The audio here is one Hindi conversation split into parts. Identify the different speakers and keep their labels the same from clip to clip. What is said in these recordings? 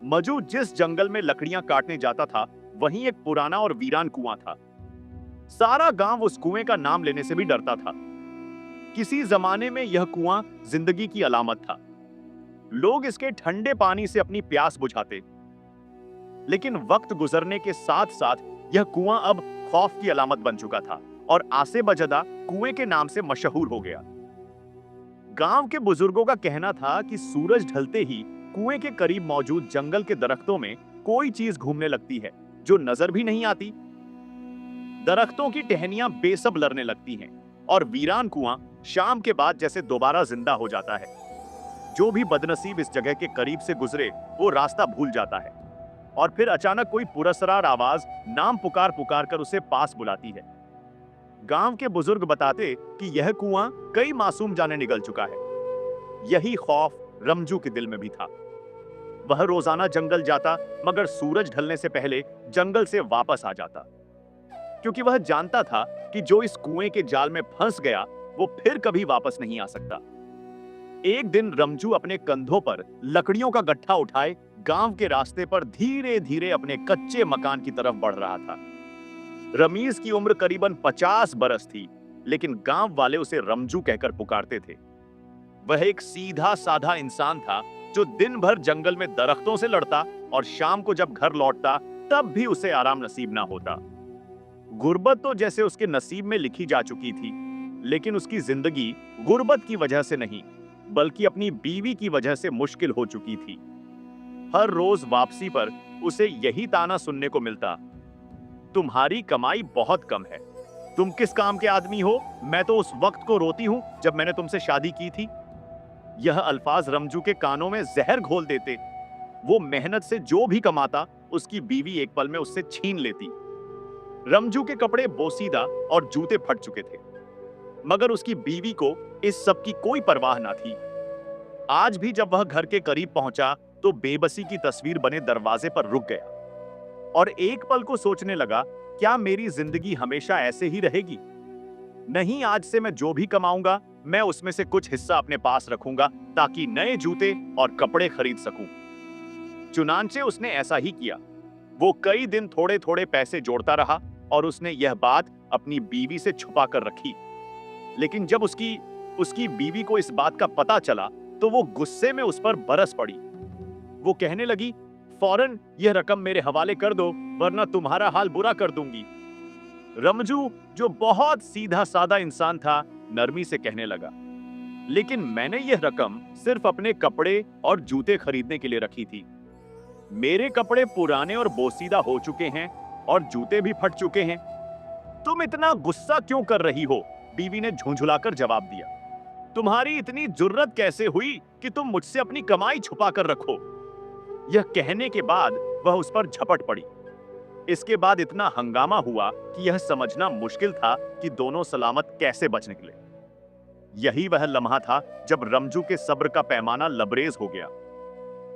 Speaker 1: मजू जिस जंगल में लकड़ियां काटने जाता था, वहीं एक पुराना और वीरान कुआं था। सारा गांव उस कुएं का नाम लेने से भी डरता था। किसी जमाने में यह कुआं जिंदगी की अलामत था। लोग इसके ठंडे पानी से अपनी प्यास बुझाते। लेकिन वक्त गुजरने के साथ साथ यह कुआं अब खौफ की अलामत बन चुका था और आसे बजदा कुएं के नाम से मशहूर हो गया। गांव के बुजुर्गों का कहना था कि सूरज ढलते ही कुएं के करीब मौजूद जंगल के दरख्तों में कोई चीज घूमने लगती है जो नजर भी नहीं आती। दरख्तों की टहनियां बेसब लड़ने लगती हैं और वीरान कुआं शाम के बाद जैसे दोबारा जिंदा हो जाता है। जो भी बदनसीब इस जगह के करीब से गुजरे वो रास्ता भूल जाता है और फिर अचानक कोई पुरस्कार आवाज नाम पुकार पुकार कर उसे पास बुलाती है। गांव के बुजुर्ग बताते कि यह कुआं कई मासूम जाने निगल चुका है। यही खौफ रमजू के दिल में भी था। वह रोजाना जंगल जाता, मगर सूरज ढलने से पहले जंगल से वापस आ जाता, क्योंकि वह जानता था कि जो इस कुएं के जाल में फंस गया वो फिर कभी वापस नहीं आ सकता। एक दिन रमजू अपने कंधों पर लकड़ियों का गट्ठा उठाए गांव के रास्ते पर धीरे धीरे अपने कच्चे मकान की तरफ बढ़ रहा था। रमीज की उम्र करीबन 50 बरस थी, लेकिन गांव वाले उसे रमजू कहकर पुकारते थे। वह एक सीधा साधा इंसान था जो दिन भर जंगल में दरख्तों से लड़ता और शाम को जब घर लौटता तब भी उसे आराम नसीब ना होता। गुर्बत तो जैसे उसके नसीब में लिखी जा चुकी थी, लेकिन उसकी जिंदगी गुर्बत की वजह से नहीं, बल्कि अपनी बीवी की वजह से मुश्किल हो चुकी थी। हर रोज वापसी पर उसे यही ताना सुनने को मिलता, तुम्हारी कमाई बहुत कम है, तुम किस काम के आदमी हो, मैं तो उस वक्त को रोती हूं जब मैंने तुमसे शादी की थी। यह अल्फाज रमजू के कानों में जहर घोल देते। वो मेहनत से जो भी कमाता उसकी बीवी एक पल में उससे छीन लेती। रमजू के कपड़े बोसीदा और जूते फट चुके थे, मगर उसकी बीवी को इस सब की कोई परवाह ना थी। आज भी जब वह घर के करीब पहुंचा तो बेबसी की तस्वीर बने दरवाजे पर रुक गया और एक पल को सोचने लगा, क्या मेरी जिंदगी हमेशा ऐसे ही रहेगी? नहीं, आज से मैं जो भी कमाऊंगा मैं उसमें से कुछ हिस्सा अपने पास रखूंगा ताकि नए जूते और कपड़े खरीद सकूं। चुनांचे उसने ऐसा ही किया। वो कई दिन थोड़े थोड़े पैसे जोड़ता रहा और उसने यह बात अपनी बीवी से छुपा कर रखी। लेकिन जब उसकी बीवी को इस बात का पता चला तो वो गुस्से में उस पर बरस पड़ी। वो कहने लगी, फौरन यह रकम मेरे हवाले कर दो वरना तुम्हारा हाल बुरा कर दूंगी। रमजू, जो बहुत सीधा साधा इंसान था, नरमी से कहने लगा, लेकिन मैंने यह रकम सिर्फ अपने कपड़े और जूते खरीदने के लिए रखी थी। मेरे कपड़े पुराने और बोसीदा हो चुके हैं और जूते भी फट चुके हैं। तुम इतना गुस्सा क्यों कर रही हो? बीवी ने झुंझुलाकर जवाब दिया। तुम्हारी इतनी जुर्रत कैसे हुई कि तुम मुझसे अपनी कमाई छुपा कर रखो? यह कहने के बाद वह उस पर झपट पड़ी। इसके बाद इतना हंगामा हुआ कि यह समझना मुश्किल था कि दोनों सलामत कैसे बच निकले। यही वह लम्हा था जब रमजू के सब्र का पैमाना लबरेज हो गया।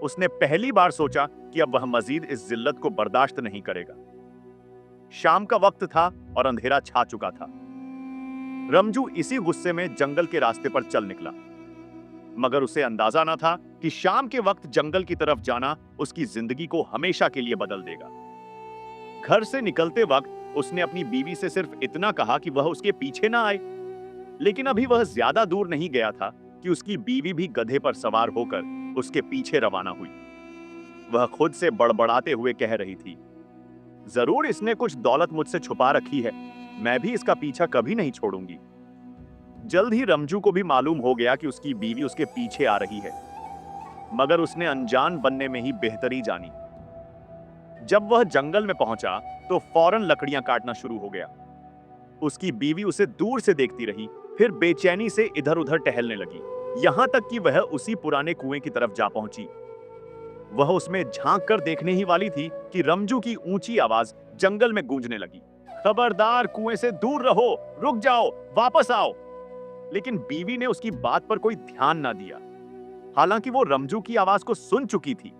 Speaker 1: उसने पहली बार सोचा कि अब वह मजीद इस जिल्लत को बर्दाश्त नहीं करेगा। शाम का वक्त था और अंधेरा छा चुका था। रमजू इसी गुस्से में जंगल के रास्ते पर चल निकला, मगर उसे अंदाजा न था कि शाम के वक्त जंगल की तरफ जाना उसकी जिंदगी को हमेशा के लिए बदल देगा। घर से निकलते वक्त उसने अपनी बीवी से सिर्फ इतना कहा कि वह उसके पीछे ना आए, लेकिन अभी वह ज्यादा दूर नहीं गया था कि उसकी बीवी भी गधे पर सवार होकर उसके पीछे रवाना हुई। वह खुद से बड़बड़ाते हुए कह रही थी, जरूर इसने कुछ दौलत मुझसे छुपा रखी है, मैं भी इसका पीछा कभी नहीं छोड़ूंगी। जल्द ही रमजू को भी मालूम हो गया कि उसकी बीवी उसके पीछे आ रही है, मगर उसने अनजान बनने में ही बेहतरी जानी। जब वह जंगल में पहुंचा तो फौरन लकड़ियां काटना शुरू हो गया। उसकी बीवी उसे दूर से देखती रही, फिर बेचैनी से इधर उधर टहलने लगी, यहां तक कि वह उसी पुराने कुएं की तरफ जा पहुंची। वह उसमें झांक कर देखने ही वाली थी कि रमजू की ऊंची आवाज जंगल में गूंजने लगी, खबरदार, कुएं से दूर रहो, रुक जाओ, वापस आओ। लेकिन बीवी ने उसकी बात पर कोई ध्यान ना दिया। हालांकि वो रमजू की आवाज को सुन चुकी थी।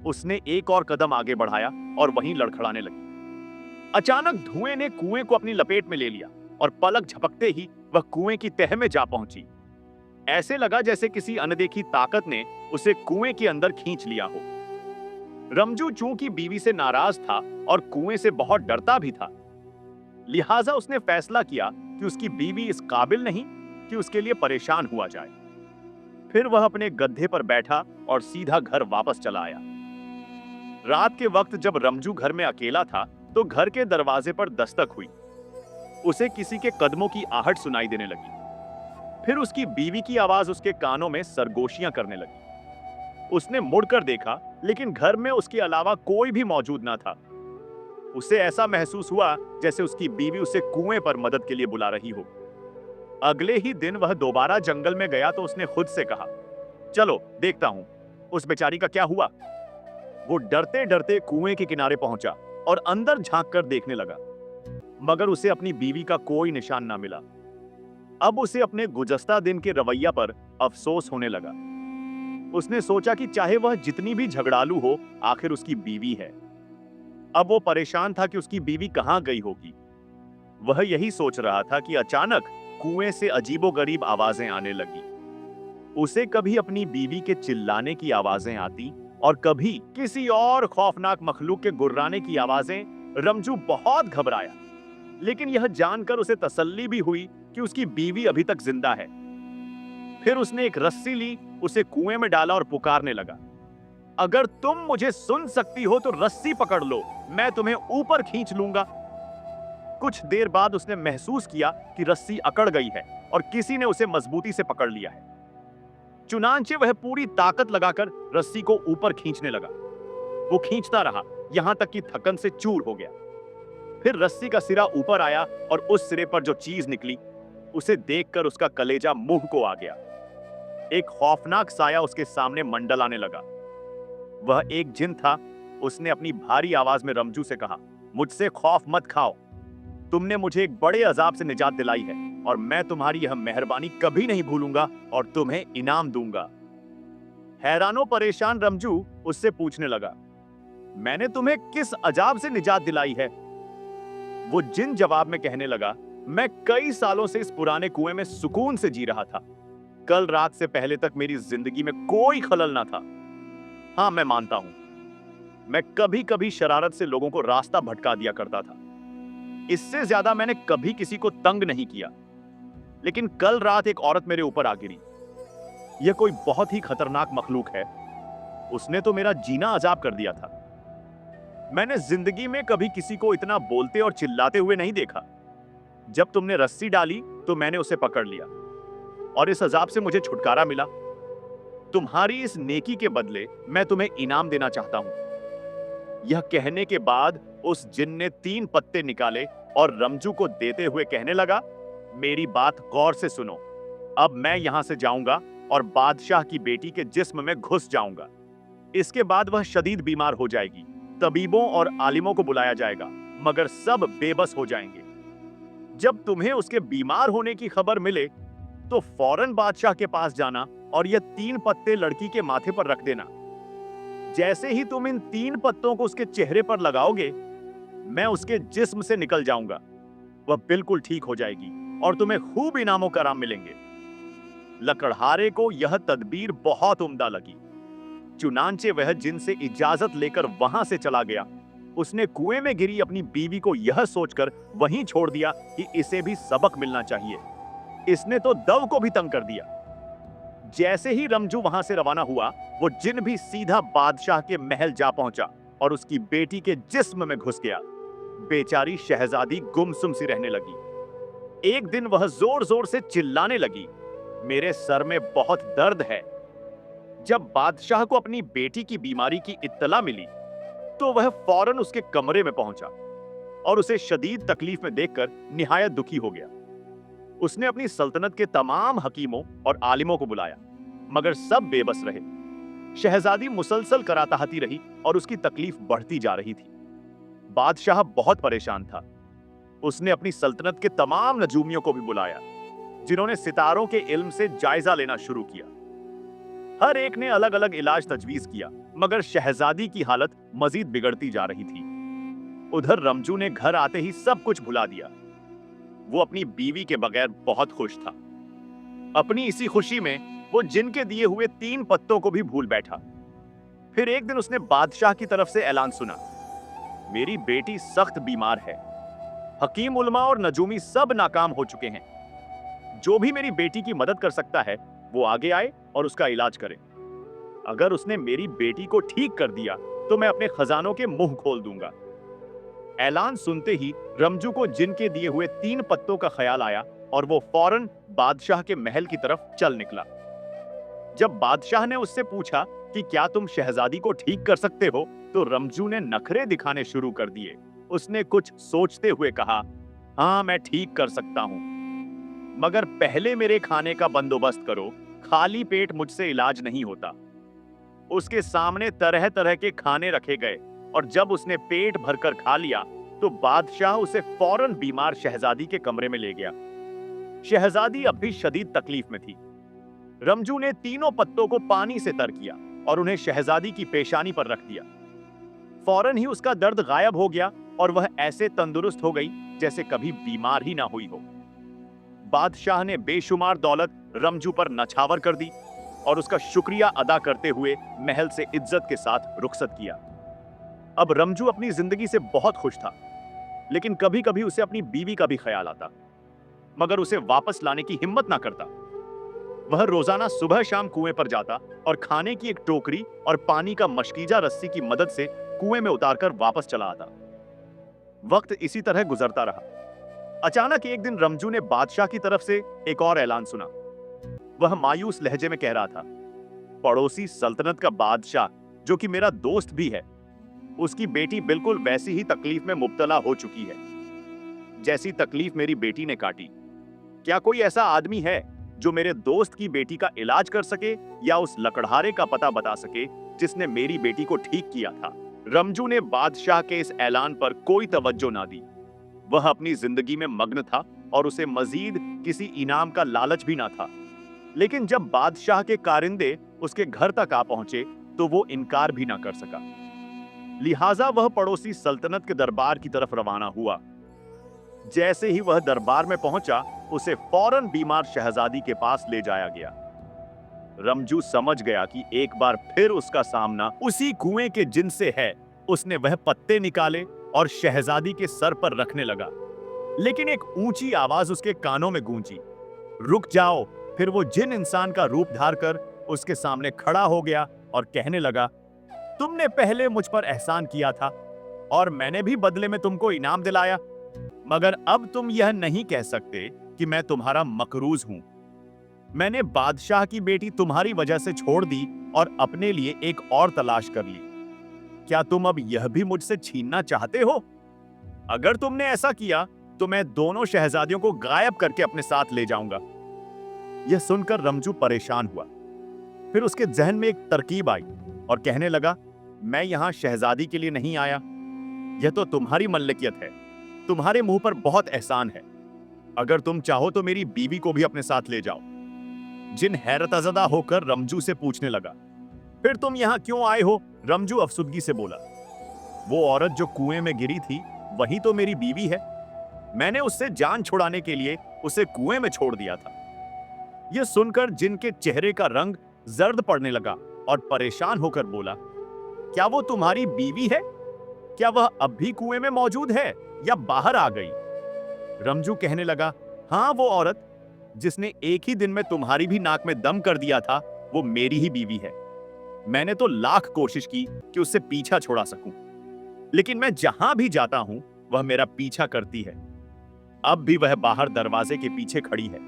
Speaker 1: उसने एक और कदम आगे बढ़ाया और वहीं लड़खड़ाने लगी। अचानक धुएं ने कुएं को अपनी लपेट में ले लिया और पलक झपकते ही वह कुएं की तह में जा पहुंची। ऐसे लगा जैसे किसी अनदेखी ताकत ने उसे कुएं के अंदर खींच लिया हो। रमजू चूंकि बीवी से नाराज था और कुएं से बहुत डरता भी था, लिहाजा उसने फैसला किया कि उसकी बीवी इस काबिल नहीं कि उसके लिए परेशान हुआ जाए। फिर वह अपने गड्ढे पर बैठा और सीधा घर वापस चला आया। रात के वक्त जब रमजू घर में अकेला था तो घर के दरवाजे पर दस्तक हुई। उसे किसी के कदमों की आहट सुनाई देने लगी। फिर उसकी बीवी की आवाज उसके कानों में सरगोशियां करने लगी। उसने मुड़कर देखा, लेकिन घर में उसके अलावा कोई भी मौजूद ना था। उसे ऐसा महसूस हुआ जैसे उसकी बीवी उसे कुएं पर मदद के लिए बुला रही हो। अगले ही दिन वह दोबारा जंगल में गया तो उसने खुद से कहा, चलो देखता हूं उस बेचारी का क्या हुआ। वो डरते डरते कुएं के किनारे पहुंचा और अंदर झांक कर देखने लगा, मगर उसे अपनी बीवी का कोई निशान ना मिला। अब उसे अपने गुज़श्ता दिन के रवैया पर अफसोस होने लगा। उसने सोचा कि चाहे वह जितनी भी झगड़ालू हो, आखिर उसकी बीवी है। अब वो परेशान था कि उसकी बीवी कहां गई होगी। वह यही सोच रहा था कि अचानक कुएं से अजीबोगरीब आवाजें आने लगी। उसे कभी अपनी बीवी के चिल्लाने की आवाजें आती और कभी किसी और खौफनाक मखलूक के गुर्राने की आवाजें। रमजू बहुत घबराया, लेकिन यह जानकर उसे तसल्ली भी हुई कि उसकी बीवी अभी तक जिंदा है। फिर उसने एक रस्सी ली, उसे कुएं में डाला और पुकारने लगा, अगर तुम मुझे सुन सकती हो तो रस्सी पकड़ लो, मैं तुम्हें ऊपर खींच लूंगा। कुछ देर बाद उसने महसूस किया कि रस्सी अकड़ गई है और किसी ने उसे मजबूती से पकड़ लिया है। चुनांचे वह पूरी ताकत लगाकर रस्सी को ऊपर खींचने लगा। वो खींचता रहा यहां तक कि थकन से चूर हो गया। फिर रस्सी का सिरा ऊपर आया और उस सिरे पर जो चीज निकली, उसे देखकर उसका कलेजा मुंह को आ गया। एक खौफनाक साया उसके सामने मंडलाने लगा। वह एक जिन था। उसने अपनी भारी आवाज में रमजू से कहा, मुझसे खौफ मत खाओ। तुमने मुझे एक बड़े अजाब से निजात दिलाई है और मैं तुम्हारी यह मेहरबानी कभी नहीं भूलूंगा और तुम्हें इनाम दूंगा। हैरानो परेशान रमजू उससे पूछने लगा, मैंने तुम्हें किस अजाब से निजात दिलाई है? वो जिन जवाब में कहने लगा, मैं कई सालों से इस पुराने कुएं में सुकून से जी रहा था। कल रात से पहले तक मेरी जिंदगी में कोई खलल ना था। हाँ, मैं मानता हूं, मैं कभी कभी शरारत से लोगों को रास्ता भटका दिया करता था। इससे ज्यादा मैंने कभी किसी को तंग नहीं किया। लेकिन कल रात एक औरत मेरे ऊपर आ गिरी। यह कोई बहुत ही खतरनाक मखलूक है। उसने तो मेरा जीना अजाब कर दिया था। मैंने जिंदगी में कभी किसी को इतना बोलते और चिल्लाते हुए नहीं देखा। जब तुमने रस्सी डाली तो मैंने उसे पकड़ लिया और इस अजाब से मुझे छुटकारा मिला। तुम्हारी इस नेकी के बदले मैं तुम्हें इनाम देना चाहता हूं। यह कहने के बाद उस जिन ने 3 पत्ते निकाले और रमजू को देते हुए कहने लगा, मेरी बात गौर से सुनो। अब मैं यहां से जाऊंगा और बादशाह की बेटी के जिस्म में घुस जाऊंगा। इसके बाद वह शदीद बीमार हो जाएगी। तबीबों और आलिमों को बुलाया जाएगा, मगर सब बेबस हो जाएंगे। जब तुम्हें उसके बीमार होने की खबर मिले तो फौरन बादशाह के पास जाना और यह 3 पत्ते लड़की के माथे पर रख देना। जैसे ही तुम इन 3 पत्तों को उसके चेहरे पर लगाओगे, मैं उसके जिस्म से निकल जाऊंगा। वह बिल्कुल ठीक हो जाएगी और तुम्हें खूब इनामों कराम मिलेंगे। लकड़हारे को यह तदबीर बहुत उम्दा लगी। चुनांचे वह जिन से इजाजत लेकर वहां से चला गया। उसने कुएं में गिरी अपनी बीवी को यह सोचकर वहीं छोड़ दिया कि इसे भी सबक मिलना चाहिए। इसने तो दव को भी तंग कर दिया। जैसे ही रमजू वहां से रवाना हुआ, वो जिन भी सीधा बादशाह के महल जा पहुंचा और उसकी बेटी के जिस्म में घुस गया। बेचारी शहजादी गुमसुम सी रहने लगी। एक दिन वह जोर जोर से चिल्लाने लगी, मेरे सर में बहुत दर्द है। जब बादशाह को अपनी बेटी की बीमारी की इत्तला मिली तो वह फौरन उसके कमरे में पहुंचा और उसे शदीद तकलीफ में देखकर निहायत दुखी हो गया। उसने अपनी सल्तनत के तमाम हकीमों और आलिमों को बुलाया, मगर सब बेबस रहे। शहजादी मुसलसल कराताहती रही और उसकी तकलीफ बढ़ती जा रही थी। बादशाह बहुत परेशान था। उसने अपनी सल्तनत के तमाम नजूमियों को भी बुलाया, जिन्होंने सितारों के इल्म से जायजा लेना शुरू किया। हर एक ने अलग अलग इलाज तजवीज किया, मगर शहजादी की हालत मजीद बिगड़ती जा रही थी। उधर रमजू ने घर आते ही सब कुछ भुला दिया। वो अपनी बीवी के बगैर बहुत खुश था। अपनी इसी खुशी में वो जिन के दिए हुए 3 पत्तों को भी भूल बैठा। फिर एक दिन उसने बादशाह की तरफ से ऐलान सुना, मेरी बेटी सख्त बीमार है। हकीम उलमा और नजूमी सब नाकाम हो चुके हैं। जो भी मेरी बेटी की मदद कर सकता है वो आगे आए और उसका इलाज करे। अगर उसने मेरी बेटी को ठीक कर दिया तो मैं अपने खजानों के मुंह खोल दूंगा। ऐलान सुनते ही रमजू को जिन के दिए हुए 3 पत्तों का ख्याल आया और वो फौरन बादशाह के महल की तरफ चल निकला। जब बादशाह ने उससे पूछा कि क्या तुम शहजादी को ठीक कर सकते हो, तो रमजू ने नखरे दिखाने शुरू कर दिए। उसने कुछ सोचते हुए कहा, हाँ मैं ठीक कर सकता हूं, मगर पहले मेरे खाने का बंदोबस्त करो। खाली पेट मुझसे इलाज नहीं होता। उसके सामने तरह तरह के खाने रखे गए और जब उसने पेट भरकर खा लिया तो बादशाह उसे फौरन बीमार शहजादी के कमरे में ले गया। शहजादी अब भी शदीद तकलीफ में थी। रमजू ने तीनों पत्तों को पानी से तर किया और उन्हें शहजादी की पेशानी पर रख दिया। फौरन ही उसका दर्द गायब हो गया और वह ऐसे तंदुरुस्त हो गई जैसे कभी बीमार ही ना हुई हो। बादशाह ने बेशुमार दौलत रमजू पर नछावर कर दी और उसका शुक्रिया अदा करते हुए महल से इज्जत के साथ रुखसत किया। अब रमजू अपनी जिंदगी से बहुत खुश था, लेकिन कभी कभी उसे अपनी बीवी का भी ख्याल आता, मगर उसे वापस लाने की हिम्मत ना करता। वह रोजाना सुबह शाम कुएं पर जाता और खाने की एक टोकरी और पानी का मशकीजा रस्सी की मदद से कुएं में उतारकर वापस चला आता। वक्त इसी तरह गुजरता रहा। अचानक एक दिन रमजू ने बादशाह की तरफ से एक और ऐलान सुना। वह मायूस लहजे में कह रहा था, पड़ोसी सल्तनत का बादशाह, जो कि मेरा दोस्त भी है, उसकी बेटी बिल्कुल वैसी ही तकलीफ में मुब्तला हो चुकी है जैसी तकलीफ मेरी बेटी ने काटी। क्या कोई ऐसा आदमी है जो मेरे दोस्त की बेटी का इलाज कर सके या उस लकड़हारे का पता बता सके जिसने मेरी बेटी को ठीक किया था? रमजू ने बादशाह के इस ऐलान पर कोई तवज्जो ना दी। वह अपनी जिंदगी में मग्न था और उसे मजीद किसी इनाम का लालच भी ना था। लेकिन जब बादशाह के कारिंदे उसके घर तक आ पहुंचे तो वो इनकार भी ना कर सका। लिहाजा वह पड़ोसी सल्तनत के दरबार की तरफ रवाना हुआ। जैसे ही वह दरबार में पहुंचा, उसे फौरन बीमार शहजादी के पास ले जाया गया। रमजू समझ गया कि एक बार फिर उसका सामना उसी कुएं के जिन से है। उसने वह पत्ते निकाले और शहजादी के सर पर रखने लगा, लेकिन एक ऊंची आवाज उसके कानों में गूंजी, रुक जाओ। फिर वो जिन इंसान का रूप धार कर उसके सामने खड़ा हो गया और कहने लगा, तुमने पहले मुझ पर एहसान किया था और मैंने भी बदले में तुमको इनाम दिलाया, मगर अब तुम यह नहीं कह सकते कि मैं तुम्हारा मकरूज हूं। मैंने बादशाह की बेटी तुम्हारी वजह से छोड़ दी और अपने लिए एक और तलाश कर ली। क्या तुम अब यह भी मुझसे छीनना चाहते हो? अगर तुमने ऐसा किया तो मैं दोनों शहजादियों को गायब करके अपने साथ ले जाऊंगा। यह सुनकर रमजू परेशान हुआ। फिर उसके जहन में एक तरकीब आई और कहने लगा, मैं यहां शहजादी के लिए नहीं आया। यह तो तुम्हारी मल्लिकियत है। तुम्हारे मुंह पर बहुत एहसान है। अगर तुम चाहो तो मेरी बीवी को भी अपने साथ ले जाओ। जिन हैरतज़दा होकर रमजू से पूछने लगा, फिर तुम यहां क्यों आए हो? रमजू अफसुदगी से बोला, वो औरत जो कुएं में गिरी थी वही तो मेरी बीवी है। मैंने उससे जान छुड़ाने के लिए उसे कुएं में छोड़ दिया था। यह सुनकर जिन के चेहरे का रंग जर्द पड़ने लगा और परेशान होकर बोला, क्या वो तुम्हारी बीवी है? क्या वह अब भी कुएं में मौजूद है या बाहर आ गई? रमजू कहने लगा, हाँ, वो औरत जिसने एक ही दिन में तुम्हारी भी नाक में दम कर दिया था, वो मेरी ही बीवी है। मैंने तो लाख कोशिश की कि उससे पीछा छुड़ा सकूं, लेकिन मैं जहां भी जाता हूं वह मेरा पीछा करती है। अब भी वह बाहर दरवाजे के पीछे खड़ी है।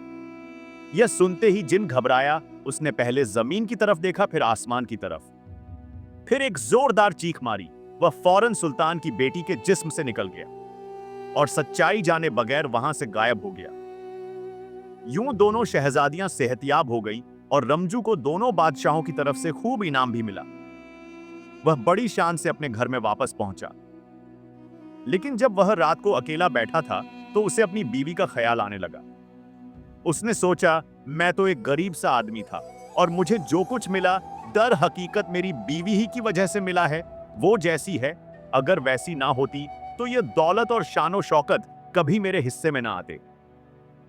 Speaker 1: यह सुनते ही जिन घबराया। उसने पहले जमीन की तरफ देखा, फिर आसमान की तरफ, फिर एक जोरदार चीख मारी। वह फौरन सुल्तान की बेटी के जिस्म से निकल गया और सच्चाई जाने बगैर वहां से गायब हो गया। यूं दोनों शहजादियां सेहतियाब हो गई और रमजू को दोनों बादशाहों की तरफ से खूब इनाम भी मिला। वह बड़ी शान से अपने घर में वापस पहुंचा। लेकिन जब वह रात को अकेला बैठा था तो उसे अपनी बीवी का ख्याल आने लगा। उसने सोचा, मैं तो एक गरीब सा आदमी था और मुझे जो कुछ मिला दर हकीकत मेरी बीवी ही की वजह से मिला है। वो जैसी है, अगर वैसी ना होती तो यह दौलत और शानो शौकत कभी मेरे हिस्से में ना आते।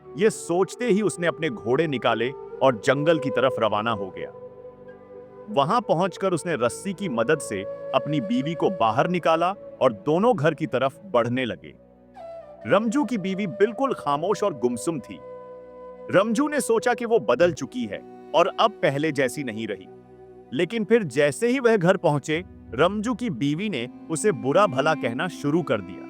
Speaker 1: यह सोचते ही उसने अपने घोड़े निकाले और जंगल की तरफ रवाना हो गया। वहां पहुंचकर उसने रस्सी की मदद से अपनी बीवी को बाहर निकाला और दोनों घर की तरफ बढ़ने लगे। रमजू की बीवी बिल्कुल खामोश और गुमसुम थी। रमजू ने सोचा कि वो बदल चुकी है और अब पहले जैसी नहीं रही। लेकिन फिर जैसे ही वह घर पहुंचे, रमजू की बीवी ने उसे बुरा भला कहना शुरू कर दिया।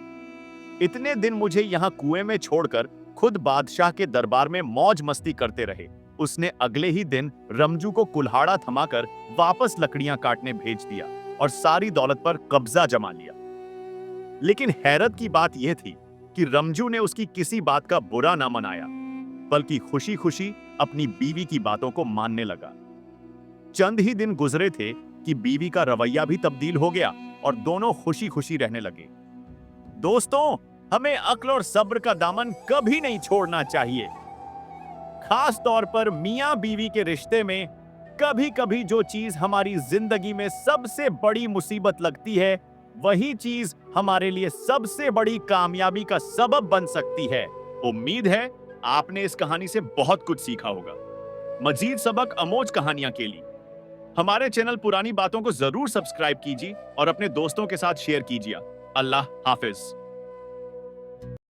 Speaker 1: इतने दिन मुझे यहाँ कुएं में छोड़कर खुद बादशाह के दरबार में मौज मस्ती करते रहे। उसने अगले ही दिन रमजू को कुल्हाड़ा थमाकर वापस लकड़ियां काटने भेज दिया और सारी दौलत पर कब्जा जमा लिया। लेकिन हैरत की बात यह थी कि रमजू ने उसकी किसी बात का बुरा ना मनाया, बल्कि खुशी खुशी अपनी बीवी की बातों को मानने लगा। चंद ही दिन गुजरे थे कि बीवी का रवैया भी तब्दील हो गया और दोनों खुशी खुशी रहने लगे। दोस्तों, हमें अक्ल और सब्र का दामन कभी नहीं छोड़ना चाहिए। खास तौर पर मियां बीवी के रिश्ते में कभी कभी जो चीज हमारी जिंदगी में सबसे बड़ी मुसीबत लगती है, वही चीज हमारे लिए सबसे बड़ी कामयाबी का सबब बन सकती है। उम्मीद है आपने इस कहानी से बहुत कुछ सीखा होगा। मजीद सबक अमोज कहानियां के लिए हमारे चैनल पुरानी बातों को जरूर सब्सक्राइब कीजिए और अपने दोस्तों के साथ शेयर कीजिए। अल्लाह हाफिज।